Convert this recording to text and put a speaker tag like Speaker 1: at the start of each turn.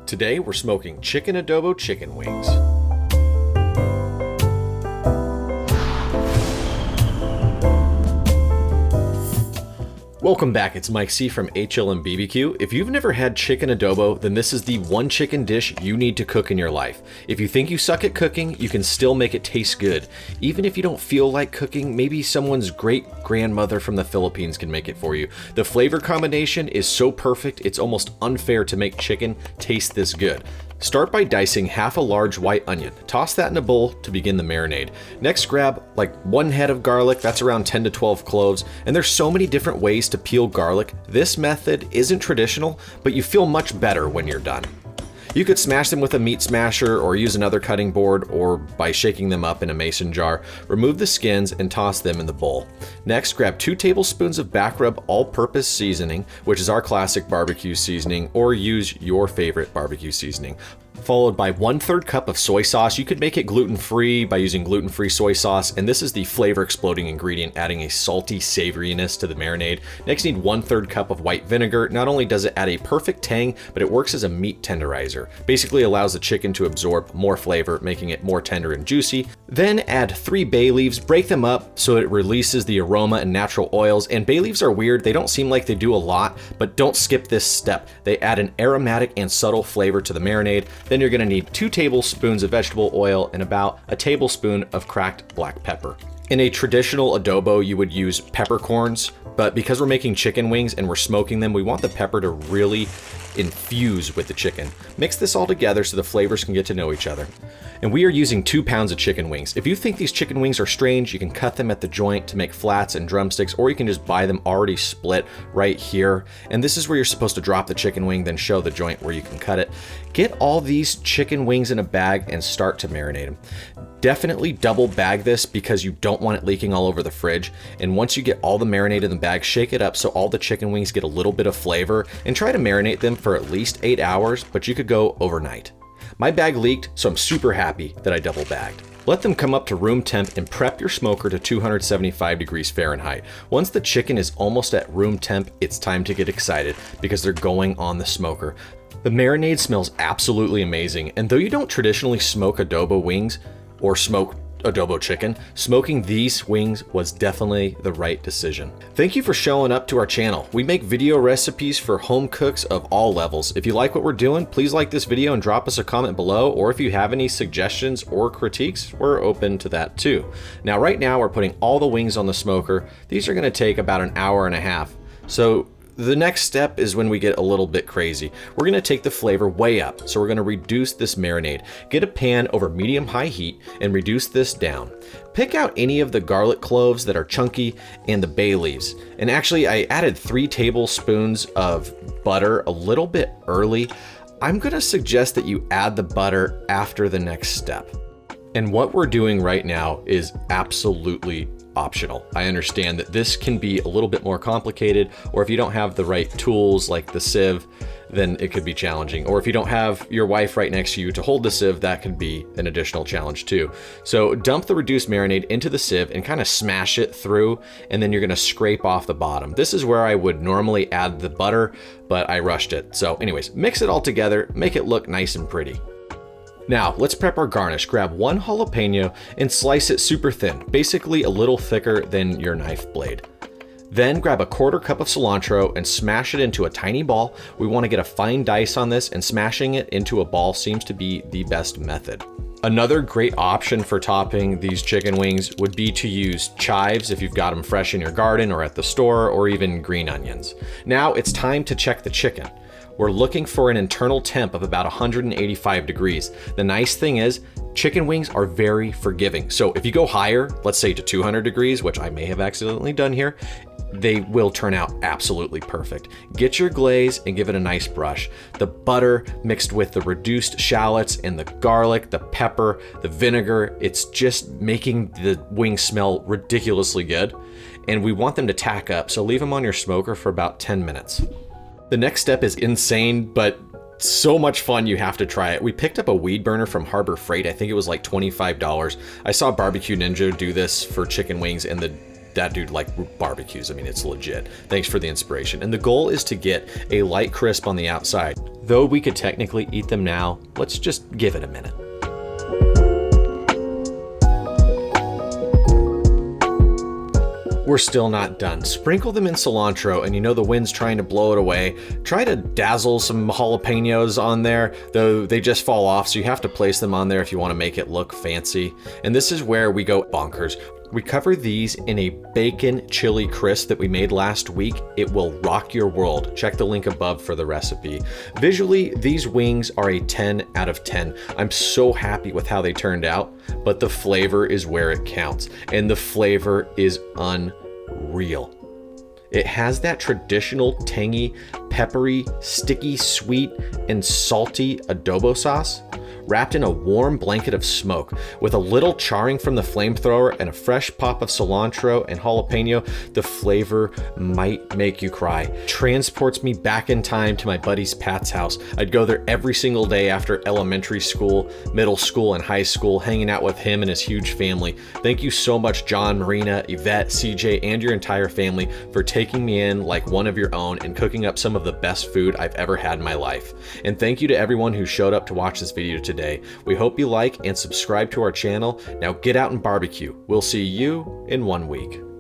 Speaker 1: Today we're smoking Chicken Adobo Chicken Wings. Welcome back, it's Mike C from HLM BBQ. If you've never had chicken adobo, then this is the one chicken dish you need to cook in your life. If you think you suck at cooking, you can still make it taste good. Even if you don't feel like cooking, maybe someone's great-grandmother from the Philippines can make it for you. The flavor combination is so perfect, it's almost unfair to make chicken taste this good. Start by dicing half a large white onion. Toss that in a bowl to begin the marinade. Next, grab like 1 head of garlic, that's around 10 to 12 cloves, and there's so many different ways to peel garlic. This method isn't traditional, but you feel much better when you're done. You could smash them with a meat smasher or use another cutting board or by shaking them up in a mason jar. Remove the skins and toss them in the bowl. Next, grab 2 tablespoons of back rub all-purpose seasoning, which is our classic barbecue seasoning, or use your favorite barbecue seasoning. Followed by 1/3 cup of soy sauce. You could make it gluten-free by using gluten-free soy sauce, and this is the flavor-exploding ingredient, adding a salty savoriness to the marinade. Next, you need 1/3 cup of white vinegar. Not only does it add a perfect tang, but it works as a meat tenderizer. Basically allows the chicken to absorb more flavor, making it more tender and juicy. Then add 3 bay leaves, break them up so it releases the aroma and natural oils. And bay leaves are weird, they don't seem like they do a lot, but don't skip this step. They add an aromatic and subtle flavor to the marinade. Then you're gonna need 2 tablespoons of vegetable oil and about a tablespoon of cracked black pepper. In a traditional adobo, you would use peppercorns, but because we're making chicken wings and we're smoking them, we want the pepper to really infuse with the chicken. Mix this all together so the flavors can get to know each other. And we are using 2 pounds of chicken wings. If you think these chicken wings are strange, you can cut them at the joint to make flats and drumsticks, or you can just buy them already split right here. And this is where you're supposed to drop the chicken wing, then show the joint where you can cut it. Get all these chicken wings in a bag and start to marinate them. Definitely double bag this because you don't want it leaking all over the fridge. And once you get all the marinade in the bag, shake it up so all the chicken wings get a little bit of flavor, and try to marinate them for at least 8 hours, but you could go overnight. My bag leaked, so I'm super happy that I double bagged. Let them come up to room temp and prep your smoker to 275 degrees Fahrenheit. Once the chicken is almost at room temp, it's time to get excited because they're going on the smoker. The marinade smells absolutely amazing, and though you don't traditionally smoke adobo wings or smoke adobo chicken, smoking these wings was definitely the right decision. Thank you for showing up to our channel. We make video recipes for home cooks of all levels. If you like what we're doing, please like this video and drop us a comment below, or if you have any suggestions or critiques, we're open to that too. Now, right now we're putting all the wings on the smoker. These are gonna take about an hour and a half. So the next step is when we get a little bit crazy. We're gonna take the flavor way up, so we're gonna reduce this marinade. Get a pan over medium-high heat and reduce this down. Pick out any of the garlic cloves that are chunky and the bay leaves. And actually, I added 3 tablespoons of butter a little bit early. I'm gonna suggest that you add the butter after the next step. And what we're doing right now is absolutely optional. I understand that this can be a little bit more complicated, or if you don't have the right tools like the sieve, then it could be challenging. Or if you don't have your wife right next to you to hold the sieve, that could be an additional challenge too. So dump the reduced marinade into the sieve and kind of smash it through, and then you're gonna scrape off the bottom. This is where I would normally add the butter, but I rushed it. So anyways, mix it all together, make it look nice and pretty. Now, let's prep our garnish. Grab 1 jalapeno and slice it super thin, basically a little thicker than your knife blade. Then grab a 1/4 cup of cilantro and smash it into a tiny ball. We want to get a fine dice on this, and smashing it into a ball seems to be the best method. Another great option for topping these chicken wings would be to use chives if you've got them fresh in your garden or at the store, or even green onions. Now it's time to check the chicken. We're looking for an internal temp of about 185 degrees. The nice thing is, chicken wings are very forgiving. So if you go higher, let's say to 200 degrees, which I may have accidentally done here, they will turn out absolutely perfect. Get your glaze and give it a nice brush. The butter mixed with the reduced shallots and the garlic, the pepper, the vinegar, it's just making the wings smell ridiculously good. And we want them to tack up, so leave them on your smoker for about 10 minutes. The next step is insane, but so much fun, you have to try it. We picked up a weed burner from Harbor Freight. I think it was like $25. I saw Barbecue Ninja do this for chicken wings, and that dude like barbecues. I mean, it's legit. Thanks for the inspiration. And the goal is to get a light crisp on the outside. Though we could technically eat them now, let's just give it a minute. We're still not done. Sprinkle them in cilantro, and you know the wind's trying to blow it away. Try to dazzle some jalapenos on there, though they just fall off, so you have to place them on there if you want to make it look fancy. And this is where we go bonkers. We cover these in a bacon chili crisp that we made last week. It will rock your world. Check the link above for the recipe. Visually, these wings are a 10 out of 10. I'm so happy with how they turned out, but the flavor is where it counts, and the flavor is unreal. It has that traditional tangy, peppery, sticky, sweet, and salty adobo sauce, wrapped in a warm blanket of smoke. With a little charring from the flamethrower and a fresh pop of cilantro and jalapeno, the flavor might make you cry. Transports me back in time to my buddy's Pat's house. I'd go there every single day after elementary school, middle school, and high school, hanging out with him and his huge family. Thank you so much, John, Marina, Yvette, CJ, and your entire family for taking me in like one of your own and cooking up some of the best food I've ever had in my life. And thank you to everyone who showed up to watch this video today. We hope you like and subscribe to our channel. Now get out and barbecue. We'll see you in 1 week.